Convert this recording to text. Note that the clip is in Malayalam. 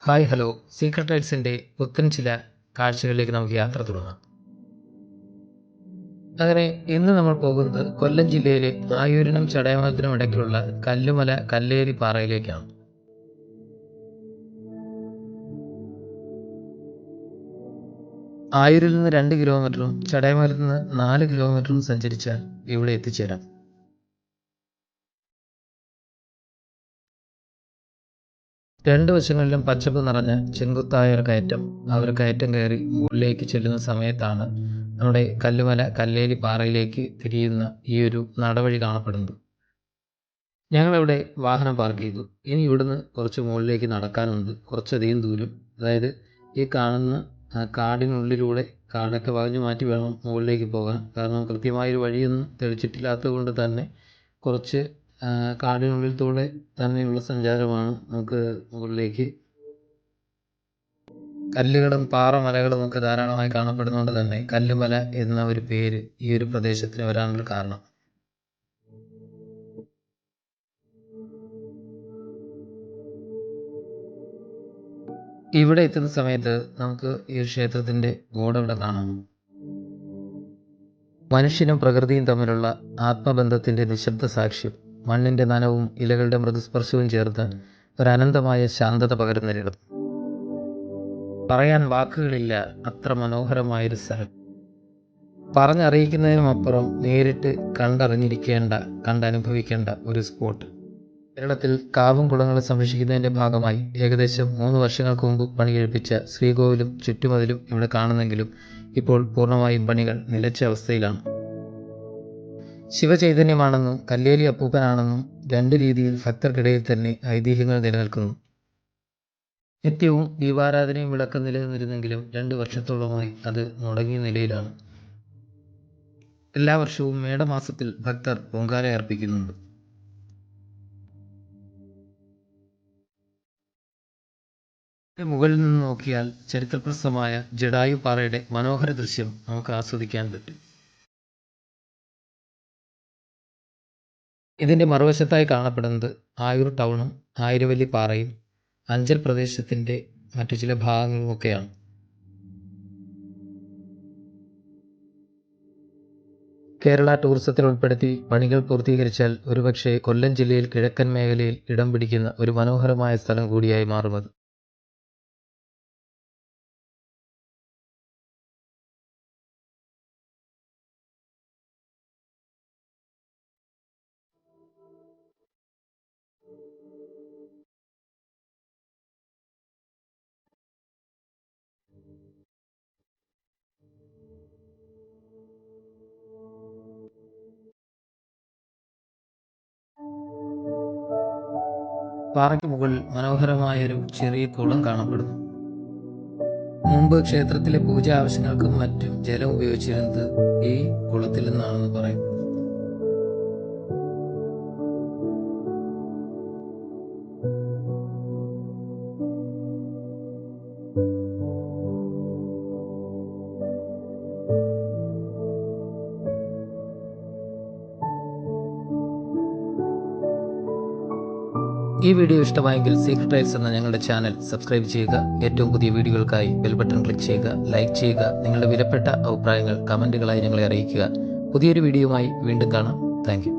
ഹായ് ഹലോ സീക്രട്ട് റൈഡ്സിൻ്റെ പുത്തൻ ചില കാഴ്ചകളിലേക്ക് നമുക്ക് യാത്ര തുടങ്ങാം. അങ്ങനെ ഇന്ന് നമ്മൾ പോകുന്നത് കൊല്ലം ജില്ലയിലെ ആയൂരിനും ചടയമംഗലത്തിനും ഇടയ്ക്കുള്ള കല്ലുമല കല്ലേരി പാറയിലേക്കാണ്. ആയൂരിൽ നിന്ന് 2 കിലോമീറ്ററും ചടയമംഗലത്ത് നിന്ന് 4 കിലോമീറ്ററും സഞ്ചരിച്ചാൽ ഇവിടെ എത്തിച്ചേരാം. രണ്ട് വശങ്ങളിലും പച്ചപ്പ് നിറഞ്ഞ ചെങ്കുത്തായ ഒരു കയറ്റം. കയറ്റം കയറി മുകളിലേക്ക് ചെല്ലുന്ന സമയത്താണ് നമ്മുടെ കല്ലുമല കല്ലേരി പാറയിലേക്ക് തിരിയുന്ന ഈ ഒരു നടവഴി കാണപ്പെടുന്നത്. ഞങ്ങളിവിടെ വാഹനം പാർക്ക് ചെയ്തു. ഇനി ഇവിടുന്ന് കുറച്ച് മുകളിലേക്ക് നടക്കാനുണ്ട്, കുറച്ചധികം ദൂരം. അതായത് ഈ കാണുന്ന കാടിനുള്ളിലൂടെ കാടൊക്കെ വകഞ്ഞു മാറ്റി വേണം മുകളിലേക്ക് പോകാൻ. കാരണം കൃത്യമായൊരു വഴിയൊന്നും തെളിച്ചിട്ടില്ലാത്തത് കൊണ്ട് തന്നെ കുറച്ച് കാടിനുള്ളിലൂടെ തന്നെയുള്ള സഞ്ചാരമാണ്. നമുക്ക് മുകളിലേക്ക് കല്ലുകളും പാറമലകളും ഒക്കെ ധാരാളമായി കാണപ്പെടുന്നതുകൊണ്ട് തന്നെ കല്ലുമല എന്ന ഒരു പേര് ഈ ഒരു പ്രദേശത്തിന് വരാനുള്ള കാരണം. ഇവിടെ എത്തുന്ന സമയത്ത് നമുക്ക് ഈ ഒരു ക്ഷേത്രത്തിൻ്റെ ബോർഡ് ഇവിടെ കാണാം. മനുഷ്യനും പ്രകൃതിയും തമ്മിലുള്ള ആത്മബന്ധത്തിൻ്റെ നിശബ്ദ സാക്ഷ്യം. മണ്ണിൻ്റെ നനവും ഇലകളുടെ മൃദുസ്പർശവും ചേർത്ത് ഒരനന്തമായ ശാന്തത പകരുന്നൊരിടം. പറയാൻ വാക്കുകളില്ല, അത്ര മനോഹരമായൊരു സ്ഥലം. പറഞ്ഞറിയിക്കുന്നതിനുമപ്പുറം നേരിട്ട് കണ്ടനുഭവിക്കേണ്ട ഒരു സ്പോട്ട്. കേരളത്തിൽ കാവും കുളങ്ങളും സംരക്ഷിക്കുന്നതിൻ്റെ ഭാഗമായി ഏകദേശം 3 വർഷങ്ങൾക്ക് മുമ്പ് പണി കഴിപ്പിച്ച ശ്രീകോവിലും ചുറ്റുമതിലും ഇവിടെ കാണുന്നെങ്കിലും ഇപ്പോൾ പൂർണ്ണമായും പണികൾ നിലച്ച അവസ്ഥയിലാണ്. ശിവചൈതന്യമാണെന്നും കല്ലേലി അപ്പൂപ്പനാണെന്നും 2 രീതിയിൽ ഭക്തർക്കിടയിൽ തന്നെ ഐതിഹ്യങ്ങൾ നിലനിൽക്കുന്നു. നിത്യവും ദീപാരാധനയും വിളക്കം നിലനിന്നിരുന്നെങ്കിലും 2 വർഷത്തോളമായി അത് മുടങ്ങിയ നിലയിലാണ്. എല്ലാ വർഷവും മേടമാസത്തിൽ ഭക്തർ പൊങ്കാല അർപ്പിക്കുന്നുണ്ട്. മുകളിൽ നിന്ന് നോക്കിയാൽ ചരിത്രപ്രസിദ്ധമായ ജടായു പാറയുടെ മനോഹര ദൃശ്യം നമുക്ക് ആസ്വദിക്കാൻ പറ്റും. ഇതിൻ്റെ മറുവശത്തായി കാണപ്പെടുന്നത് ആയൂർ ടൗണും ആയിരവല്ലി പാറയും അഞ്ചൽ പ്രദേശത്തിൻ്റെ മറ്റു ചില ഭാഗങ്ങളുമൊക്കെയാണ്. കേരള ടൂറിസത്തിൽ ഉൾപ്പെടുത്തി പണികൾ പൂർത്തീകരിച്ചാൽ ഒരുപക്ഷെ കൊല്ലം ജില്ലയിൽ കിഴക്കൻ മേഖലയിൽ ഇടം പിടിക്കുന്ന ഒരു മനോഹരമായ സ്ഥലം കൂടിയായി മാറുമത്. പാറയ്ക്ക് മുകളിൽ മനോഹരമായൊരു ചെറിയ കുളം കാണപ്പെടുന്നു. മുമ്പ് ക്ഷേത്രത്തിലെ പൂജാ ആവശ്യങ്ങൾക്കും മറ്റും ജലം ഉപയോഗിച്ചിരുന്നത് ഈ കുളത്തിൽ നിന്നാണെന്ന് പറയും. ഈ വീഡിയോ ഇഷ്ടമായെങ്കിൽ സീക്രട്ട് റൈഡ്സ് എന്ന ഞങ്ങളുടെ ചാനൽ സബ്സ്ക്രൈബ് ചെയ്യുക. ഏറ്റവും പുതിയ വീഡിയോകൾക്കായി ബെൽ ബട്ടൺ ക്ലിക്ക് ചെയ്യുക, ലൈക്ക് ചെയ്യുക. നിങ്ങളുടെ വിലപ്പെട്ട അഭിപ്രായങ്ങൾ കമൻറ്റുകളായി ഞങ്ങളെ അറിയിക്കുക. പുതിയൊരു വീഡിയോയുമായി വീണ്ടും കാണാം. Thank you.